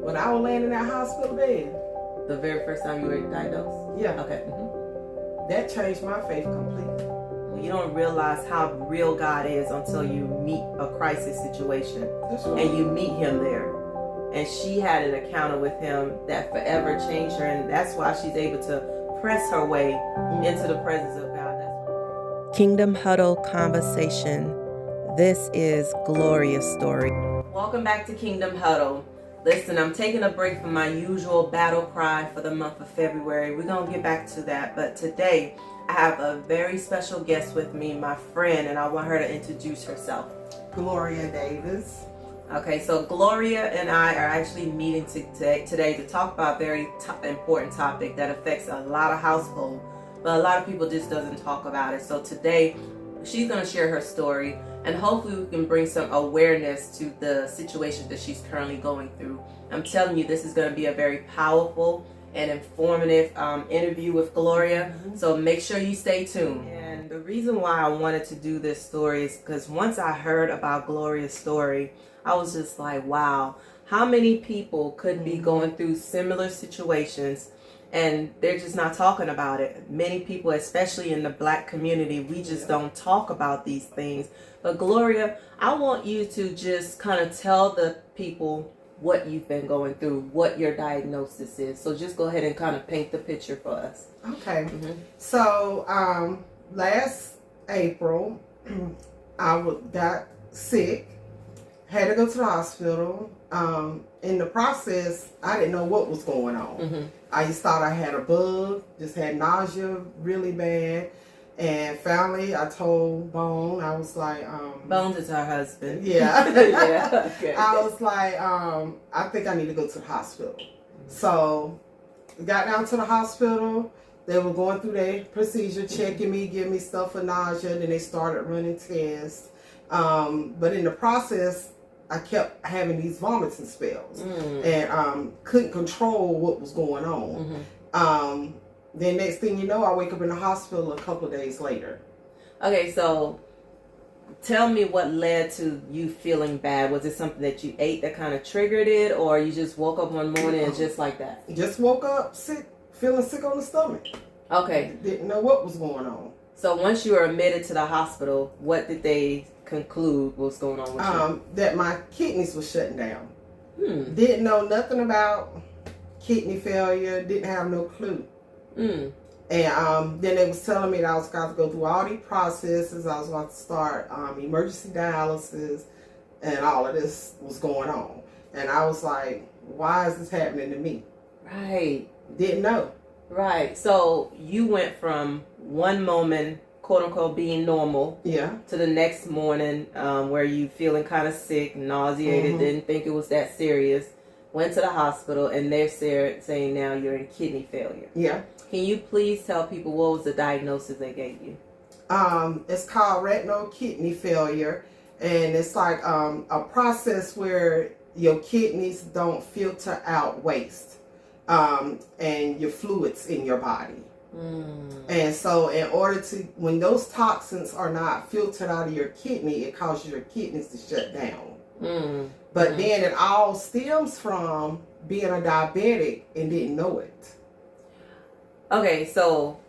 When I was laying in that hospital bed. The very first time you were diagnosed? Yeah. Okay. That changed my faith completely. You don't realize how real God is until you meet a crisis situation. That's right. And you meet him there. And she had an encounter with him that forever changed her, and that's why she's able to press her way into the presence of God. Kingdom Huddle Conversation. This is Gloria's story. Welcome back to Kingdom Huddle. Listen, I'm taking a break from my usual battle cry for the month of February. We're going to get back to that, but today I have a very special guest with me, my friend, and I want her to introduce herself. Gloria Davis. Okay, so Gloria and I are actually meeting today to talk about a very important topic that affects a lot of households, but a lot of people just doesn't talk about it. So today, she's going to share her story, and hopefully we can bring some awareness to the situation that she's currently going through. I'm telling you, this is going to be a very powerful and informative interview with Gloria, so make sure you stay tuned. And the reason why I wanted to do this story is because once I heard about Gloria's story, I was just like, wow, how many people could be going through similar situations and they're just not talking about it. Many people, especially in the Black community, we just don't talk about these things. But Gloria, I want you to just kind of tell the people what you've been going through, what your diagnosis is. So just go ahead and kind of paint the picture for us. Okay. So last April, I got sick, had to go to the hospital. In the process, I didn't know what was going on. I just thought I had a bug, just had nausea really bad. And finally, I told Bone, I was like... Bones is her husband. Yeah. Yeah. Okay. I was like, I think I need to go to the hospital. So, got down to the hospital. They were going through their procedure, checking me, giving me stuff for nausea. Then they started running tests. But in the process, I kept having these vomiting spells. And couldn't control what was going on. Then next thing you know, I wake up in the hospital a couple of days later. Okay, so tell me what led to you feeling bad. Was it something that you ate that kind of triggered it, or you just woke up one morning and just like that? Just woke up sick, feeling sick on the stomach. Okay. Didn't know what was going on. So once you were admitted to the hospital, what did they conclude was going on with you? That my kidneys were shutting down. Didn't know nothing about kidney failure. Didn't have no clue. And then they was telling me that I was going to go through all these processes. I was going to start emergency dialysis, and all of this was going on. And I was like, why is this happening to me? Right. Didn't know. Right. So you went from one moment, quote unquote, being normal, to the next morning where you feeling kind of sick, nauseated, didn't think it was that serious. Went to the hospital, and they're saying now you're in kidney failure. Yeah. Can you please tell people what was the diagnosis they gave you? It's called retinal kidney failure, and it's like a process where your kidneys don't filter out waste and your fluids in your body. And so in order to, when those toxins are not filtered out of your kidney, it causes your kidneys to shut down. But then it all stems from being a diabetic and didn't know it. Okay, so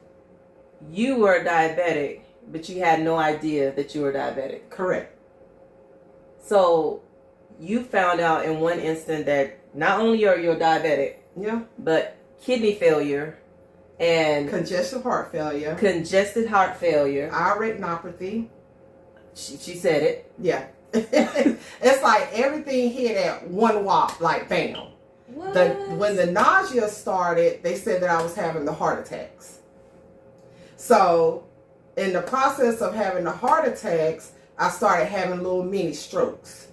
you were diabetic, but you had no idea that you were diabetic. Correct. So you found out in one instant that not only are you diabetic, but kidney failure and congestive heart failure, our retinopathy. She said it. Yeah. It's like everything hit at one whop, like bam. What? When the nausea started, they said that I was having the heart attacks. So in the process of having the heart attacks, I started having little mini strokes.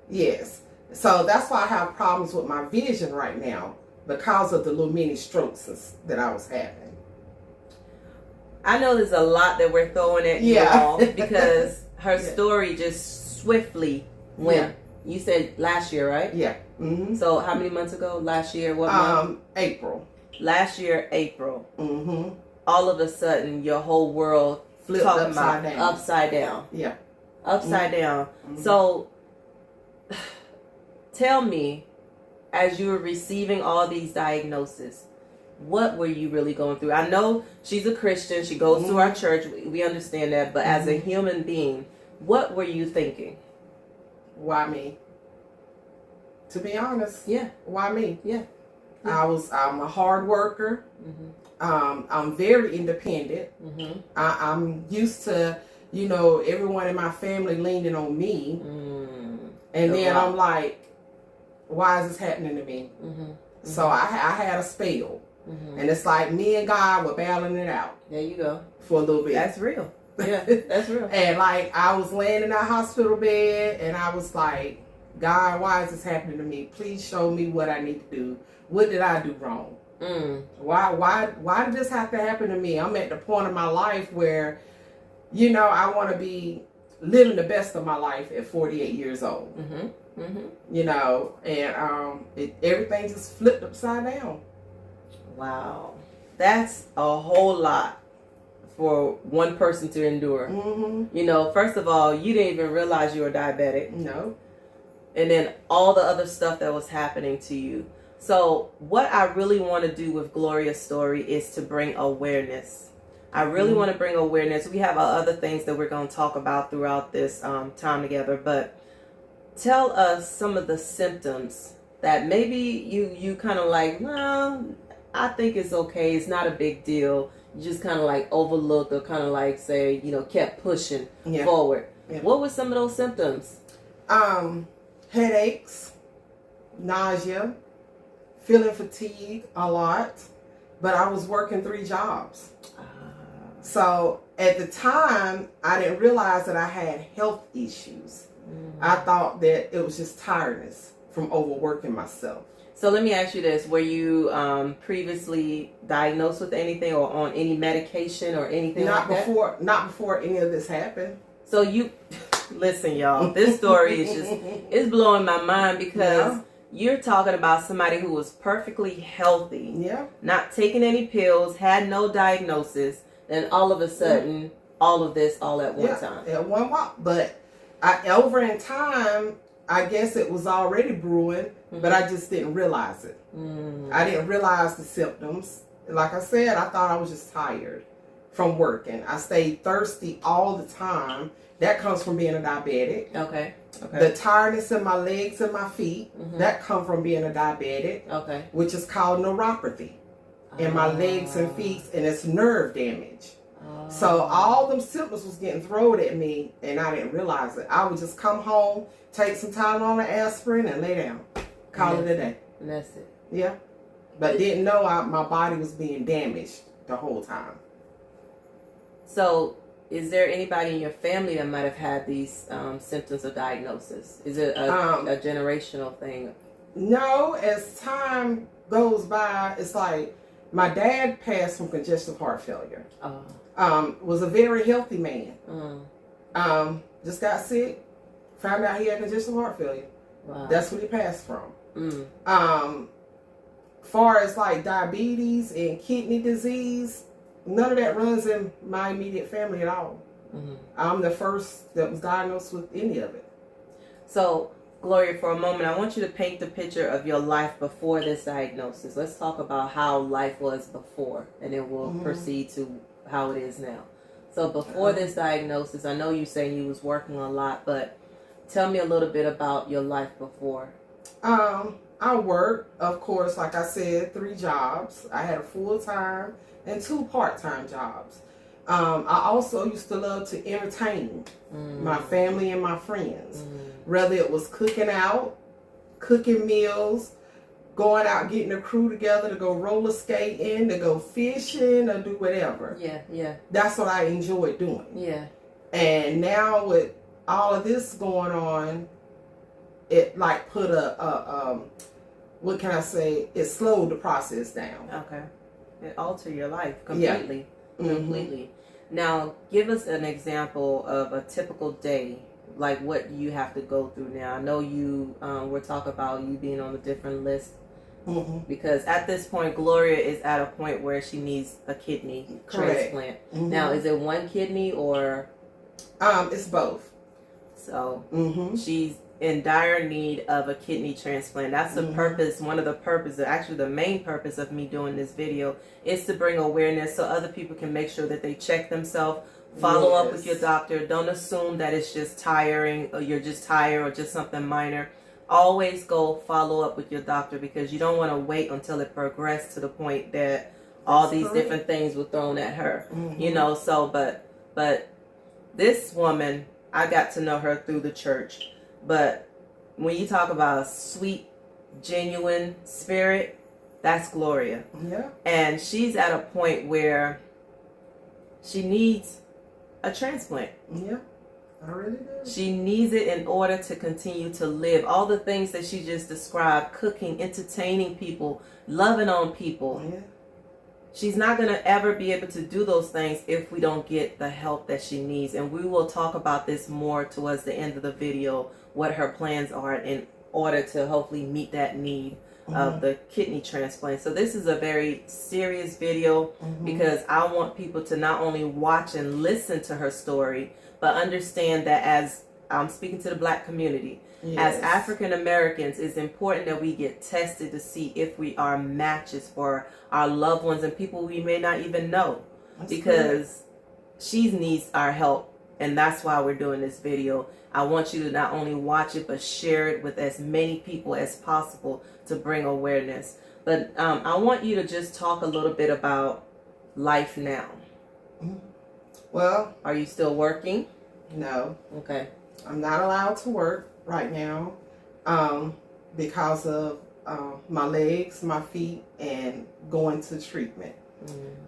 Yes. So that's why I have problems with my vision right now, because of the little mini strokes that I was having. I know there's a lot that we're throwing at you all because her story just swiftly went. You said last year, right? Yeah. So how many months ago? Last year, what month? April. Last year, April. All of a sudden, your whole world flipped upside down. Upside down. Yeah. Upside down. So tell me, as you were receiving all these diagnoses, what were you really going through? I know she's a Christian. She goes to our church. We understand that. But as a human being, what were you thinking? Why me? To be honest. Yeah. Why me? Yeah. I'm a hard worker. I'm very independent. I'm used to, everyone in my family leaning on me. And then I'm like, why is this happening to me? So I had a spell. And it's like me and God were battling it out. There you go. For a little bit. That's real. Yeah, that's real. And like I was laying in that hospital bed and I was like, God, why is this happening to me? Please show me what I need to do. What did I do wrong? Why did this have to happen to me? I'm at the point of my life where, I want to be living the best of my life at 48 years old. And everything just flipped upside down. Wow. That's a whole lot for one person to endure. First of all, you didn't even realize you were diabetic. No. And then all the other stuff that was happening to you. So what I really want to do with Gloria's story is to bring awareness. I really want to bring awareness. We have other things that we're going to talk about throughout this time together. But tell us some of the symptoms that maybe you kind of like, no, I think it's okay. It's not a big deal. You just kind of like overlooked or kind of like say, kept pushing forward. Yeah. What were some of those symptoms? Headaches, nausea, feeling fatigued a lot, but I was working 3 jobs. So at the time, I didn't realize that I had health issues. I thought that it was just tiredness from overworking myself. So let me ask you this. Were you previously diagnosed with anything or on any medication or anything like that? Not before any of this happened. So listen, y'all, this story it's blowing my mind because you're talking about somebody who was perfectly healthy, not taking any pills, had no diagnosis, and all of a sudden, all of this all at one time. At one walk. But over in time, I guess it was already brewing, but I just didn't realize it. I didn't realize the symptoms. Like I said, I thought I was just tired from working. I stayed thirsty all the time. That comes from being a diabetic. Okay. The tiredness in my legs and my feet, that come from being a diabetic. Okay. Which is called neuropathy in my legs and feet, and it's nerve damage. So all them symptoms was getting thrown at me, and I didn't realize it. I would just come home, take some Tylenol and aspirin, and lay down. Call it a day. And that's it. Yeah. But didn't know my body was being damaged the whole time. So, is there anybody in your family that might have had these symptoms or diagnosis? Is it a generational thing? No. As time goes by, it's like my dad passed from congestive heart failure. Was a very healthy man. Just got sick. Found out he had congestive heart failure. Wow. That's what he passed from. Far as like diabetes and kidney disease, none of that runs in my immediate family at all. I'm the first that was diagnosed with any of it. So, Gloria, for a moment, I want you to paint the picture of your life before this diagnosis. Let's talk about how life was before, and then we'll proceed to how it is now. So, before this diagnosis, I know you saying you was working a lot, but tell me a little bit about your life before. I worked, of course, like I said, 3 jobs. I had a full-time and 2 part-time jobs. I also used to love to entertain my family and my friends. Whether it was cooking out, cooking meals, going out getting a crew together to go roller skating, to go fishing, or do whatever. Yeah. That's what I enjoyed doing. Yeah. And now with all of this going on, it like put what can I say? It slowed the process down. Okay. It altered your life completely. Now, give us an example of a typical day, like what you have to go through now. I know you we're talking about you being on a different list because at this point, Gloria is at a point where she needs a kidney transplant. Now, is it one kidney or? It's both. So in dire need of a kidney transplant. That's the purpose, one of the purposes, actually the main purpose of me doing this video is to bring awareness so other people can make sure that they check themselves, follow up with your doctor. Don't assume that it's just tiring or you're just tired or just something minor. Always go follow up with your doctor because you don't want to wait until it progressed to the point that all these different things were thrown at her. You know, so but this woman, I got to know her through the church. But when you talk about a sweet, genuine spirit, that's Gloria. Yeah. And she's at a point where she needs a transplant. Yeah. I really do. She needs it in order to continue to live. All the things that she just described, cooking, entertaining people, loving on people. Yeah. She's not going to ever be able to do those things if we don't get the help that she needs. And we will talk about this more towards the end of the video, what her plans are in order to hopefully meet that need of the kidney transplant. So this is a very serious video because I want people to not only watch and listen to her story, but understand that as I'm speaking to the Black community, as African Americans, it's important that we get tested to see if we are matches for our loved ones and people we may not even know. Because she needs our help, and that's why we're doing this video. I want you to not only watch it, but share it with as many people as possible to bring awareness. But I want you to just talk a little bit about life now. Well, are you still working? No. Okay. I'm not allowed to work right now because of my legs, my feet, and going to treatment.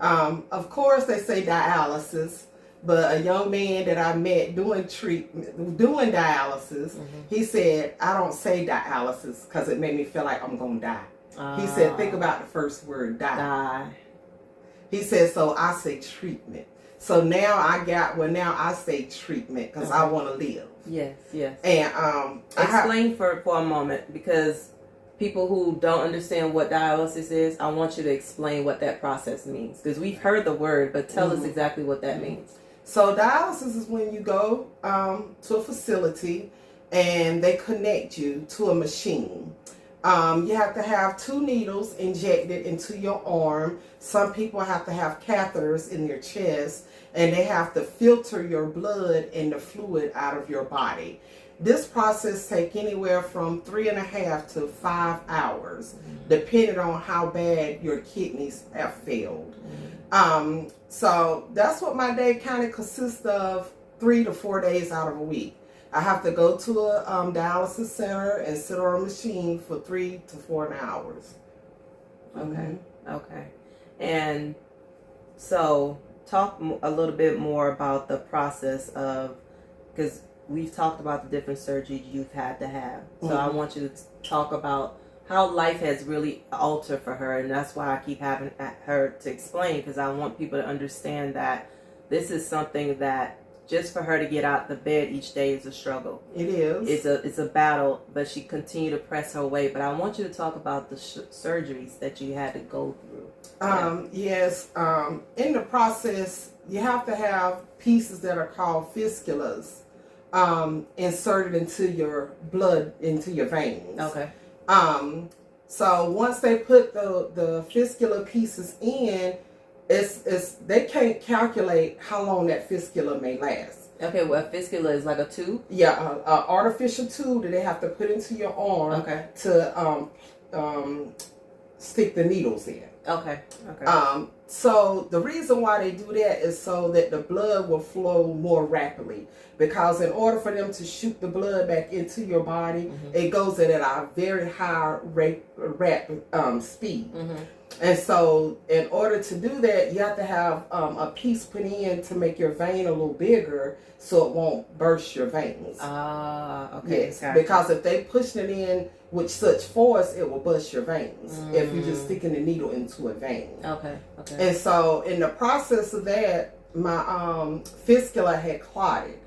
Of course, they say dialysis, but a young man that I met doing dialysis, he said, I don't say dialysis because it made me feel like I'm going to die. He said, think about the first word, die. He said, so I say treatment. So now now I say treatment because I want to live. Yes, yes. And explain for a moment, because people who don't understand what dialysis is, I want you to explain what that process means, because we've heard the word, but tell us exactly what that means. So dialysis is when you go to a facility and they connect you to a machine. You have to have 2 needles injected into your arm. Some people have to have catheters in their chest, and they have to filter your blood and the fluid out of your body. This process takes anywhere from 3.5 to 5 hours, depending on how bad your kidneys have failed. So that's what my day kind of consists of, 3 to 4 days out of a week. I have to go to a dialysis center and sit on a machine for 3 to 4 hours. Okay. Okay. And so talk a little bit more about the process of, because we've talked about the different surgeries you've had to have. So I want you to talk about how life has really altered for her. And that's why I keep having her to explain, because I want people to understand that this is something that just for her to get out the bed each day is a struggle. It is. It's a battle, but she continued to press her way. But I want you to talk about the surgeries that you had to go through. Yes. In the process, you have to have pieces that are called fisculas inserted into your blood, into your veins. Okay. So once they put the fistula pieces in, they can't calculate how long that fistula may last. Okay, well, a fistula is like a tube? Yeah, an artificial tube that they have to put into your arm to stick the needles in. Okay. So the reason why they do that is so that the blood will flow more rapidly. Because in order for them to shoot the blood back into your body, it goes at a very high rapid speed. And so in order to do that, you have to have a piece put in to make your vein a little bigger so it won't burst your veins. Okay. Yes, gotcha. Because if they push it in with such force, it will bust your veins if you're just sticking the needle into a vein. Okay. And so in the process of that, my fistula had clotted.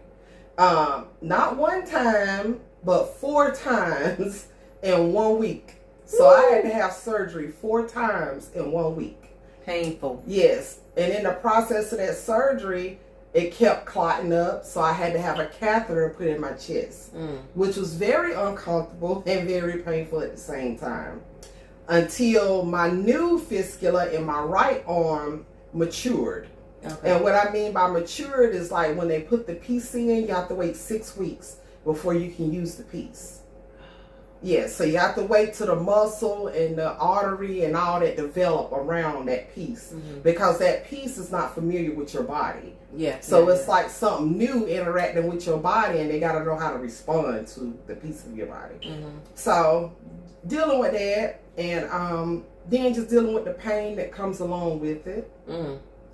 Not one time, but 4 times in 1 week. So I had to have surgery 4 times in 1 week. Painful. Yes. And in the process of that surgery, it kept clotting up, so I had to have a catheter put in my chest, which was very uncomfortable and very painful at the same time. Until my new fistula in my right arm matured. Okay. And what I mean by matured is like when they put the piece in, you have to wait 6 weeks before you can use the piece. Yeah, so you have to wait till the muscle and the artery and all that develop around that piece, because that piece is not familiar with your body. Yeah. So it's like something new interacting with your body, and they got to know how to respond to the piece of your body. So dealing with that, and then just dealing with the pain that comes along with it.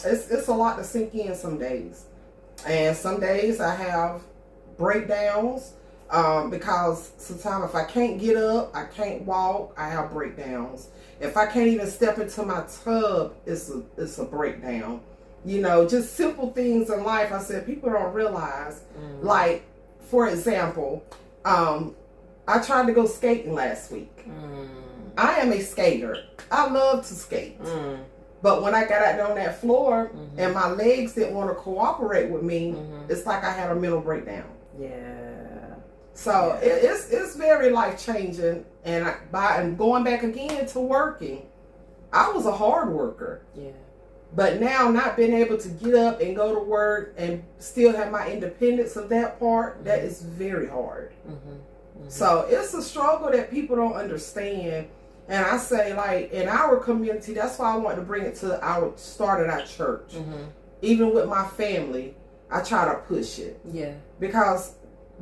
It's a lot to sink in some days, and some days I have breakdowns. Because sometimes if I can't get up, I can't walk, I have breakdowns. If I can't even step into my tub, it's a breakdown. You know, just simple things in life. I said people don't realize. Like, for example, I tried to go skating last week. I am a skater. I love to skate. But when I got out there on that floor and my legs didn't want to cooperate with me, it's like I had a mental breakdown. Yeah. So it's very life changing, and by going back again to working, I was a hard worker. Yeah. But now not being able to get up and go to work and still have my independence of that part, that is very hard. So it's a struggle that people don't understand. And I say, like, in our community, that's why I want to bring it to start at our church. Even with my family, I try to push it. Yeah. Because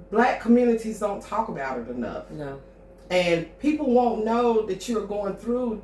Black communities don't talk about it enough. No. And people won't know that you're going through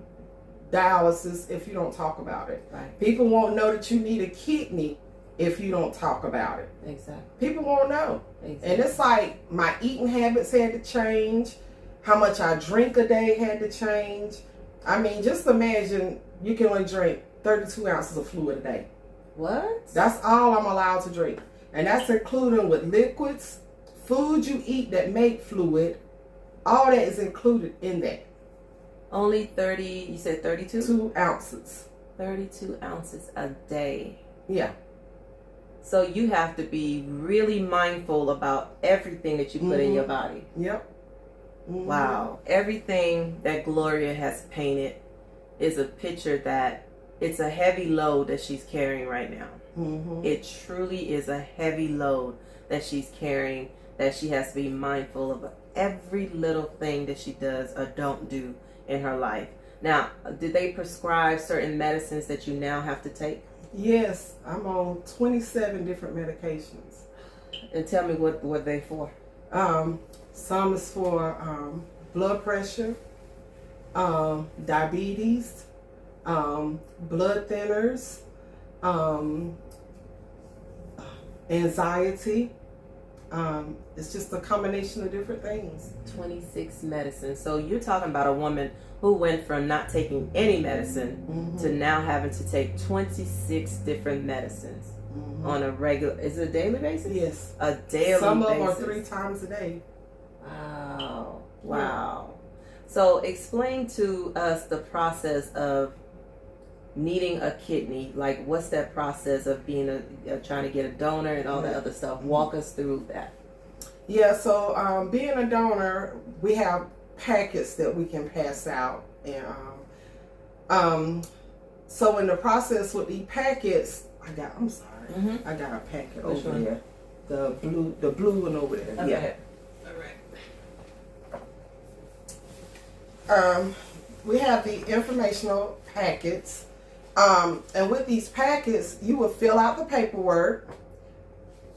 dialysis if you don't talk about it. Right. People won't know that you need a kidney if you don't talk about it. Exactly. People won't know. Exactly. And it's like my eating habits had to change. How much I drink a day had to change. I mean, just imagine you can only drink 32 ounces of fluid a day. What? That's all I'm allowed to drink. And that's including with liquids, food you eat that make fluid, all that is included in that. Only 30, you said 32? 2 ounces. 32 ounces a day. Yeah. So you have to be really mindful about everything that you put in your body. Yep. Wow. Everything that Gloria has painted is a picture that it's a heavy load that she's carrying right now. It truly is a heavy load that she's carrying, that she has to be mindful of every little thing that she does or don't do in her life. Now, did they prescribe certain medicines that you now have to take? Yes, I'm on 27 different medications. And tell me what they for. Some is for blood pressure, diabetes, blood thinners, anxiety. It's just a combination of different things. 26 medicines. So you're talking about a woman who went from not taking any medicine to now having to take 26 different medicines on a regular, is it a daily basis? Yes. A daily basis. Some of them are 3 times a day. Wow. Wow. So explain to us the process of needing a kidney. Like, what's that process of being trying to get a donor and all that other stuff? Walk us through that. Yeah, so being a donor, we have packets that we can pass out, and so in the process with the packets, I got a packet over there, the blue one over there. Okay. Yeah. All right. We have the informational packets. And with these packets, you will fill out the paperwork,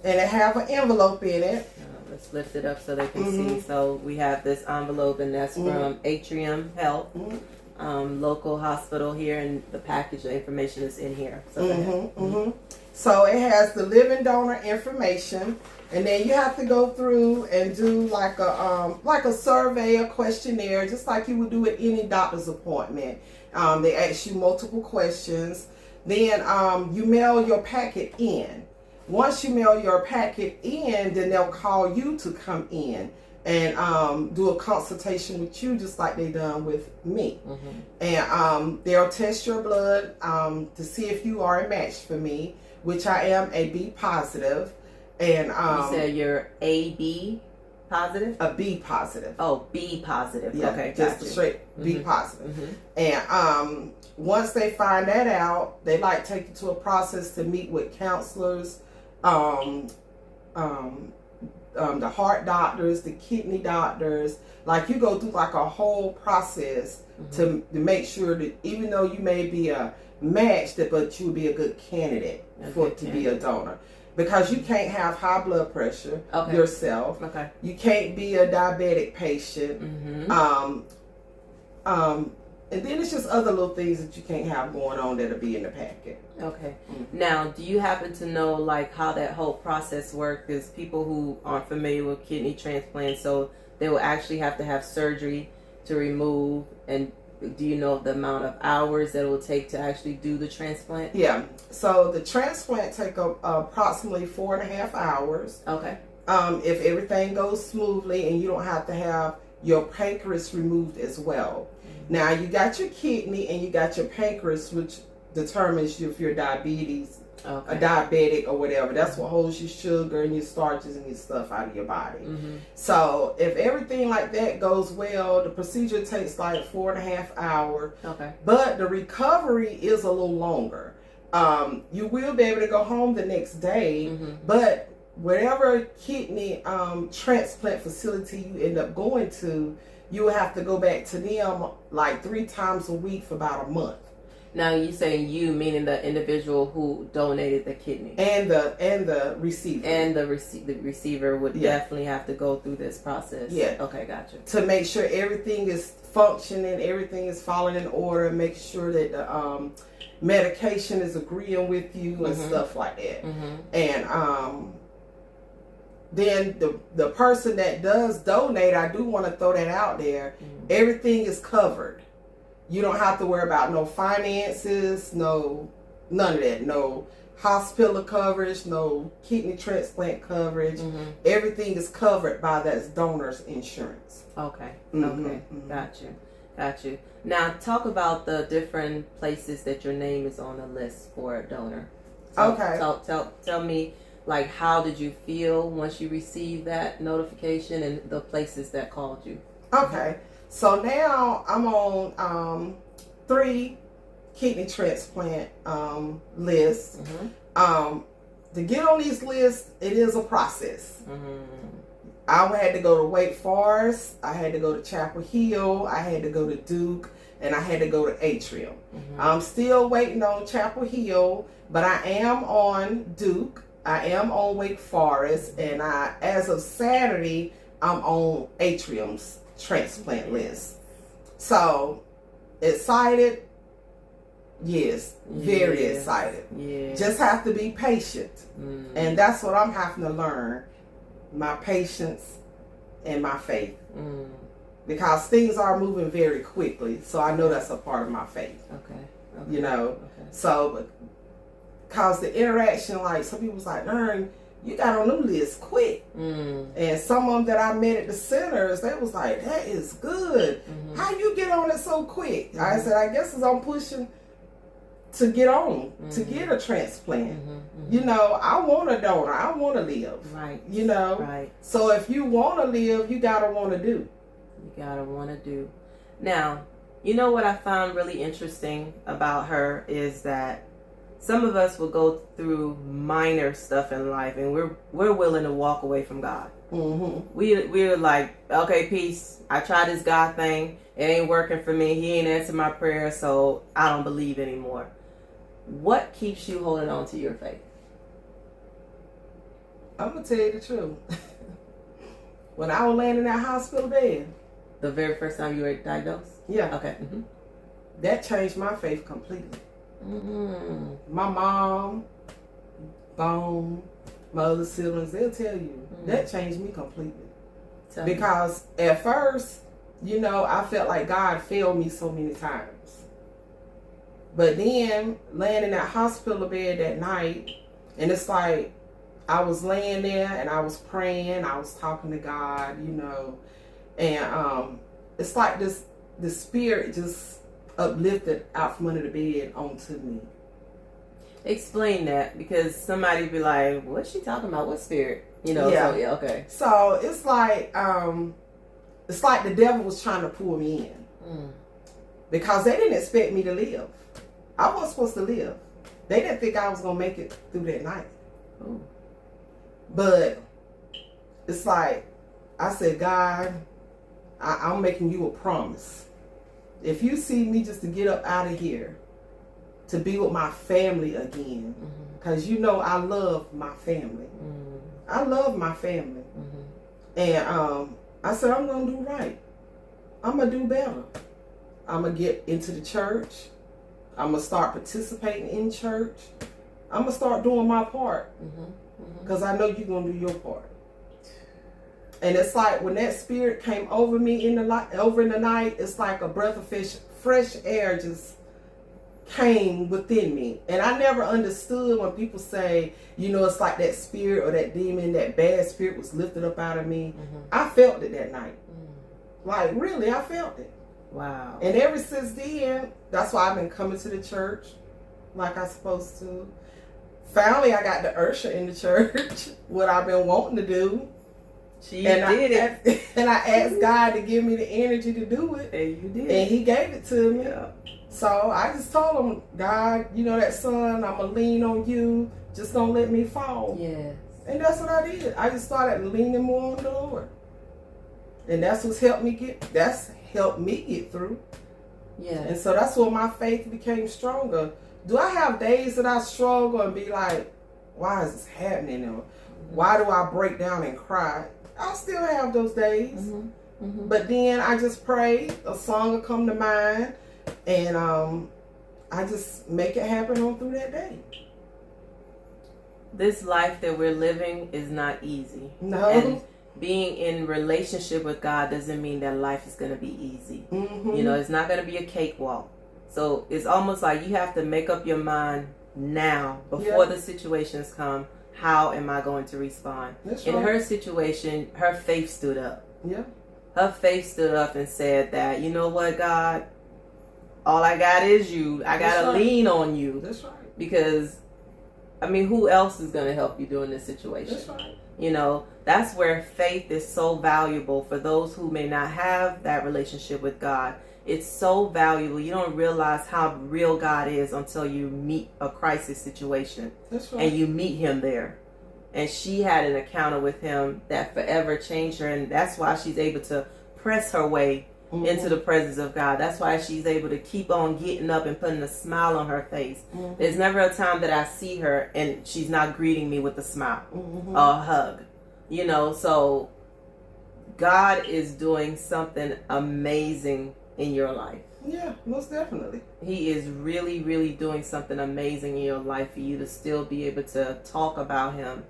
and it have an envelope in it. Let's lift it up so they can see. So we have this envelope, and that's from Atrium Health, local hospital here, and the package of information is in here. So, so it has the living donor information, and then you have to go through and do like a survey, a questionnaire, just like you would do at any doctor's appointment. They ask you multiple questions. Then you mail your packet in. Once you mail your packet in, then they'll call you to come in and do a consultation with you, just like they done with me. And they'll test your blood to see if you are a match for me. which I am a B positive. And you said you're AB positive? A B positive. Oh, B positive. Yeah, okay, just a straight B positive. And once they find that out, they like take you to a process to meet with counselors, the heart doctors, the kidney doctors. Like, you go through like a whole process to make sure that even though you may be a match, but you'll be a good candidate to be a donor. Because you can't have high blood pressure yourself. Okay. You can't be a diabetic patient. And then it's just other little things that you can't have going on that'll be in the packet. Okay. Now, do you happen to know like how that whole process works? Because people who aren't familiar with kidney transplant, so they will actually have to have surgery to remove. And do you know the amount of hours that it will take to actually do the transplant? Yeah. So the transplant take approximately 4.5 hours. Okay. If everything goes smoothly and you don't have to have your pancreas removed as well. Now, you got your kidney and you got your pancreas, which determines if you're diabetes, a diabetic or whatever. That's what holds your sugar and your starches and your stuff out of your body. So if everything like that goes well, the procedure takes like 4.5 hours. Okay. But the recovery is a little longer. You will be able to go home the next day, but whatever kidney transplant facility you end up going to, you will have to go back to them like 3 times a week for about a month. Now, you saying you, meaning the individual who donated the kidney, and the receiver, and the receiver would definitely have to go through this process. Yeah. Okay, gotcha. To make sure everything is functioning, everything is falling in order, make sure that the medication is agreeing with you and stuff like that. And then the person that does donate, I do want to throw that out there. Everything is covered. You don't have to worry about no finances, none of that. No hospital coverage, no kidney transplant coverage. Everything is covered by that donor's insurance. Okay. Okay. Got you. Now, talk about the different places that your name is on the list for a donor. Tell me, like, how did you feel once you received that notification and the places that called you? Okay. So now I'm on 3 kidney transplant lists. To get on these lists, it is a process. I had to go to Wake Forest, I had to go to Chapel Hill, I had to go to Duke, and I had to go to Atrium. I'm still waiting on Chapel Hill, but I am on Duke, I am on Wake Forest, and as of Saturday, I'm on Atrium's transplant list. So, excited? Yes, very excited. Just have to be patient. And that's what I'm having to learn. My patience and my faith. Because things are moving very quickly. So I know that's a part of my faith. Okay. You know? So, because the interaction, like, some people was like, you got on them lists quick. And some of them that I met at the centers, they was like, that is good. How you get on it so quick? I said, I guess as I'm pushing to get on, to get a transplant. You know, I want a donor. I want to live. Right. You know? Right. So if you want to live, you got to want to do. You got to want to do. Now, you know what I found really interesting about her is that some of us will go through minor stuff in life and we're willing to walk away from God. We're like, okay, peace. I tried this God thing. It ain't working for me. He ain't answered my prayer, so I don't believe anymore. What keeps you holding on to your faith? I'm going to tell you the truth. When I was laying in that hospital bed. The very first time you were diagnosed? Yeah. Okay. That changed my faith completely. My mom, Bone, my other siblings, they'll tell you that changed me completely. Because at first, you know, I felt like God failed me so many times. But then, laying in that hospital bed that night, and it's like, I was laying there and I was praying, I was talking to God, you know, and it's like the spirit just uplifted out from under the bed onto me. Explain that, because somebody be like, what's she talking about? What spirit? You know, Yeah. so yeah, okay. So it's like the devil was trying to pull me in. Because they didn't expect me to live. I wasn't supposed to live. They didn't think I was going to make it through that night. Ooh. But it's like, I said, God, I'm making you a promise. If you see me just to get up out of here, to be with my family again, because you know I love my family. I love my family. And I said, I'm going to do right. I'm going to do better. I'm going to get into the church. I'm going to start participating in church. I'm going to start doing my part. Because I know you're going to do your part. And it's like when that spirit came over me in the night, it's like a breath of fresh air just came within me. And I never understood when people say, you know, it's like that spirit or that demon, that bad spirit was lifted up out of me. I felt it that night. Like, really, I felt it. Wow. And ever since then, that's why I've been coming to the church like I'm supposed to. Finally, I got the usher in the church, what I've been wanting to do. She did it. And I asked God to give me the energy to do it. And you did. And he gave it to me. Yeah. So I just told him, God, you know that son, I'm going to lean on you. Just don't let me fall. Yes. And that's what I did. I just started leaning more on the Lord. And that's what's helped me get through. Yeah. And so that's when my faith became stronger. Do I have days that I struggle and be like, why is this happening? Or why do I break down and cry? I still have those days. But then I just pray, a song will come to mind, and I just make it happen on through that day. This life that we're living is not easy. No. And being in relationship with God doesn't mean that life is going to be easy. You know, it's not going to be a cakewalk. So it's almost like you have to make up your mind now before the situations come. How am I going to respond? In her situation, her faith stood up. Yeah. Her faith stood up and said that, you know what, God, all I got is you. I got to lean on you. That's right. Because, I mean, who else is going to help you during this situation? That's right. You know, that's where faith is so valuable for those who may not have that relationship with God. It's so valuable. You don't realize how real God is until you meet a crisis situation. That's right. And you meet him there. And she had an encounter with him that forever changed her. And that's why she's able to press her way into the presence of God. That's why she's able to keep on getting up and putting a smile on her face. There's never a time that I see her and she's not greeting me with a smile or a hug. You know, so God is doing something amazing in your life. Yeah, most definitely. He is really, really doing something amazing in your life for you to still be able to talk about him,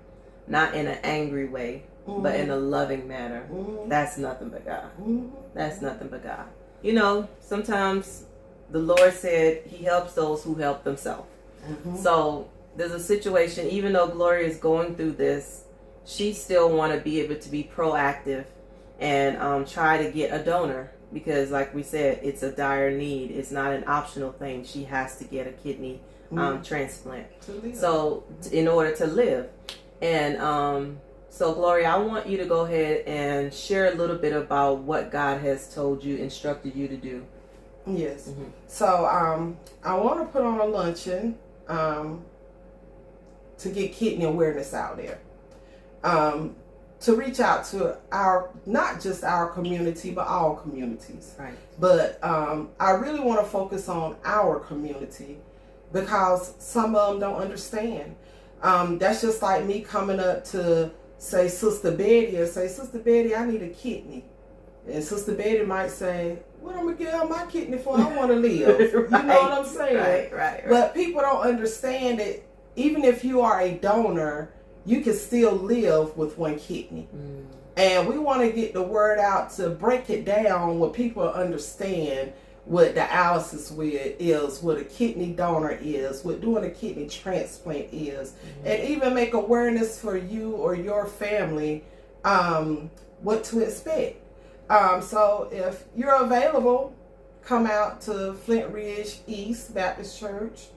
not in an angry way, but in a loving manner. That's nothing but God. That's nothing but God. You know, sometimes the Lord said he helps those who help themselves. So there's a situation, even though Gloria is going through this, she still want to be able to be proactive and try to get a donor. Because like we said, it's a dire need. It's not an optional thing. She has to get a kidney transplant. So in order to live. And so Gloria, I want you to go ahead and share a little bit about what God has told you, instructed you to do. Yes. So I want to put on a luncheon to get kidney awareness out there. To reach out to not just our community, but all communities. Right. But I really want to focus on our community because some of them don't understand. That's just like me coming up to say Sister Betty or say, Sister Betty, I need a kidney. And Sister Betty might say, what I'm going to get out my kidney for? I want to live. Right. You know what I'm saying? Right. But people don't understand that even if you are a donor, you can still live with one kidney. And we want to get the word out to break it down where people understand what dialysis is, what a kidney donor is, what doing a kidney transplant is, and even make awareness for you or your family what to expect. So if you're available, come out to Flint Ridge East Baptist Church.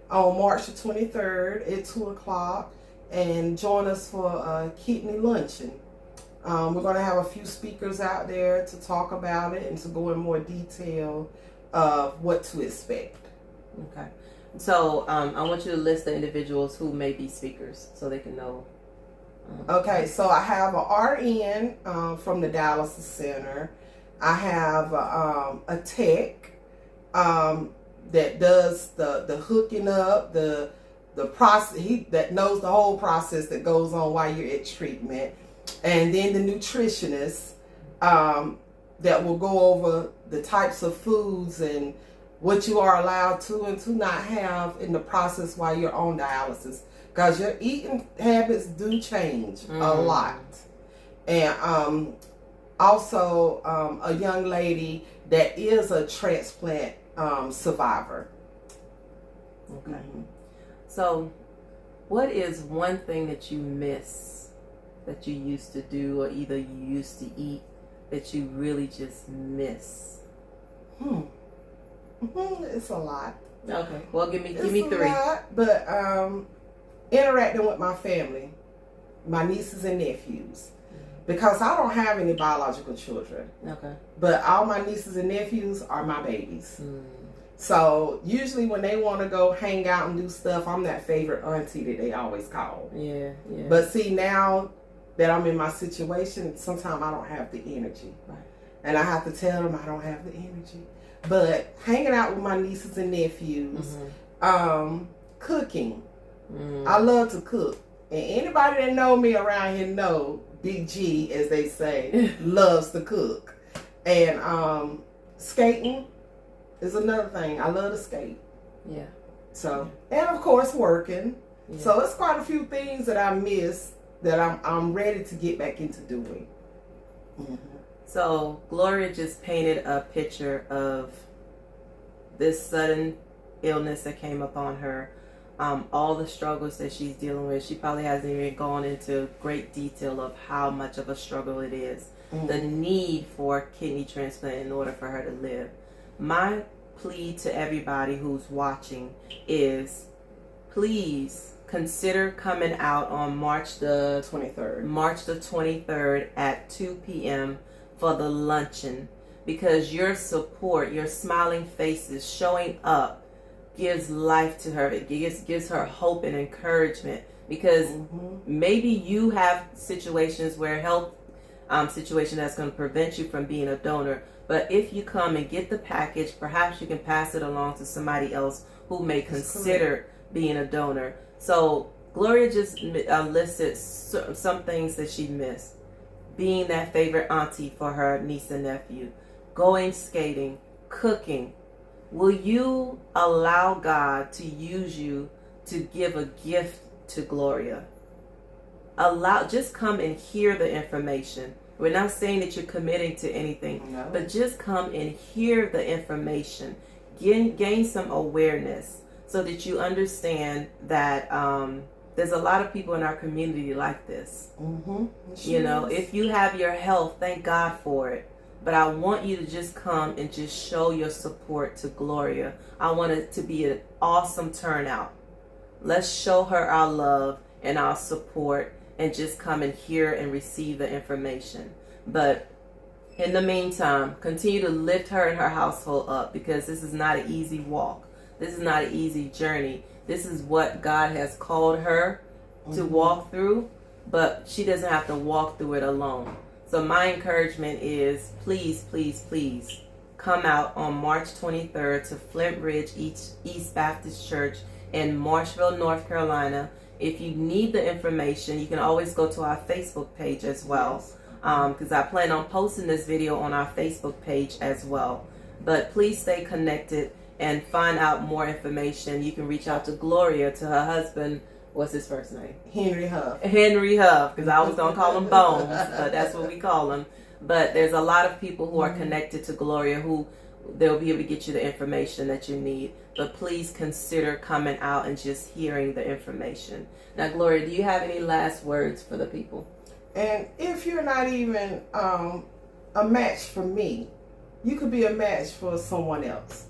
on March the 23rd at 2 o'clock, and join us for a kidney luncheon. We're going to have a few speakers out there to talk about it and to go in more detail of what to expect. Okay. So I want you to list the individuals who may be speakers so they can know. Okay, so I have a RN from the Dialysis Center. I have a tech that does the hooking up, the process, that knows the whole process that goes on while you're at treatment. And then the nutritionist that will go over the types of foods and what you are allowed to and to not have in the process while you're on dialysis. Because your eating habits do change a lot. And also a young lady that is a transplant survivor. Okay. So what is one thing that you miss that you used to do, or either you used to eat that you really just miss? It's a lot. Okay. Well, give me It's three. A lot, but interacting with my family, my nieces and nephews, because I don't have any biological children. Okay. But all my nieces and nephews are my babies. So usually when they want to go hang out and do stuff, I'm that favorite auntie that they always call. Yeah. But see, now that I'm in my situation, sometimes I don't have the energy. Right. And I have to tell them I don't have the energy. But hanging out with my nieces and nephews, cooking. I love to cook. And anybody that know me around here know Big G, as they say, loves to cook. And skating is another thing. I love to skate. Yeah. So, and of course working. Yeah. So it's quite a few things that I miss that I'm ready to get back into doing. So Gloria just painted a picture of this sudden illness that came upon her, all the struggles that she's dealing with. She probably hasn't even gone into great detail of how much of a struggle it is, the need for kidney transplant in order for her to live. My plea to everybody who's watching is, please consider coming out on March the 23rd at 2 p.m. for the luncheon, because your support, your smiling faces, showing up gives life to her. It gives her hope and encouragement, because maybe you have situations where health situation that's going to prevent you from being a donor. But if you come and get the package, perhaps you can pass it along to somebody else who may consider being a donor. So Gloria just listed some things that she missed. Being that favorite auntie for her niece and nephew, going skating, cooking. Will you allow God to use you to give a gift to Gloria? Just come and hear the information. We're not saying that you're committing to anything, but just come and hear the information. Gain some awareness so that you understand that there's a lot of people in our community like this. You know, if you have your health, thank God for it. But I want you to just come and just show your support to Gloria. I want it to be an awesome turnout. Let's show her our love and our support, and just come and hear and receive the information. But in the meantime, continue to lift her and her household up, because this is not an easy walk. This is not an easy journey. This is what God has called her to walk through, but she doesn't have to walk through it alone. So my encouragement is, please, please, please come out on March 23rd to Flint Ridge East Baptist Church in Marshville, North Carolina. If you need the information, you can always go to our Facebook page as well, because I plan on posting this video on our Facebook page as well. But please stay connected and find out more information. You can reach out to Gloria, to her husband. What's his first name? Henry Huff, because I was going to call him Bones, but that's what we call him. But there's a lot of people who are connected to Gloria who they'll be able to get you the information that you need. But please consider coming out and just hearing the information. Now, Gloria, do you have any last words for the people? And if you're not even a match for me, you could be a match for someone else.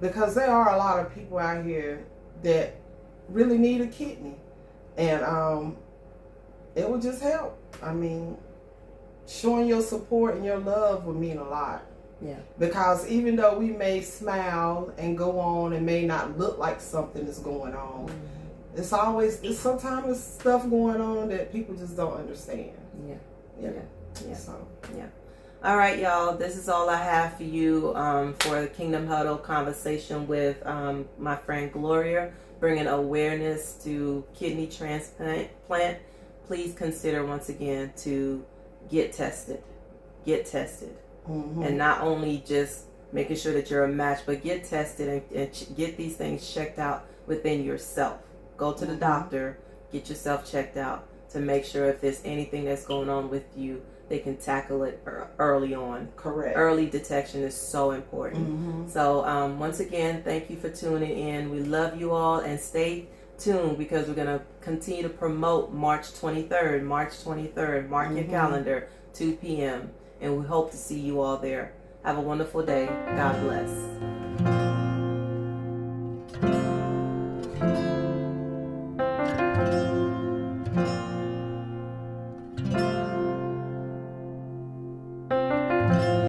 Because there are a lot of people out here that really need a kidney. And it would just help. I mean, showing your support and your love would mean a lot. Yeah. Because even though we may smile and go on and may not look like something is going on, it's sometimes it's stuff going on that people just don't understand. Yeah. So. All right, y'all. This is all I have for you for the Kingdom Huddle conversation with my friend Gloria, bringing awareness to kidney transplant. Please consider once again to get tested. And not only just making sure that you're a match, but get tested and get these things checked out within yourself. Go to the doctor, get yourself checked out to make sure if there's anything that's going on with you, they can tackle it early on. Correct. Early detection is so important. So once again, thank you for tuning in. We love you all, and stay tuned because we're going to continue to promote March 23rd. Mark your calendar, 2 p.m. And we hope to see you all there. Have a wonderful day. God bless.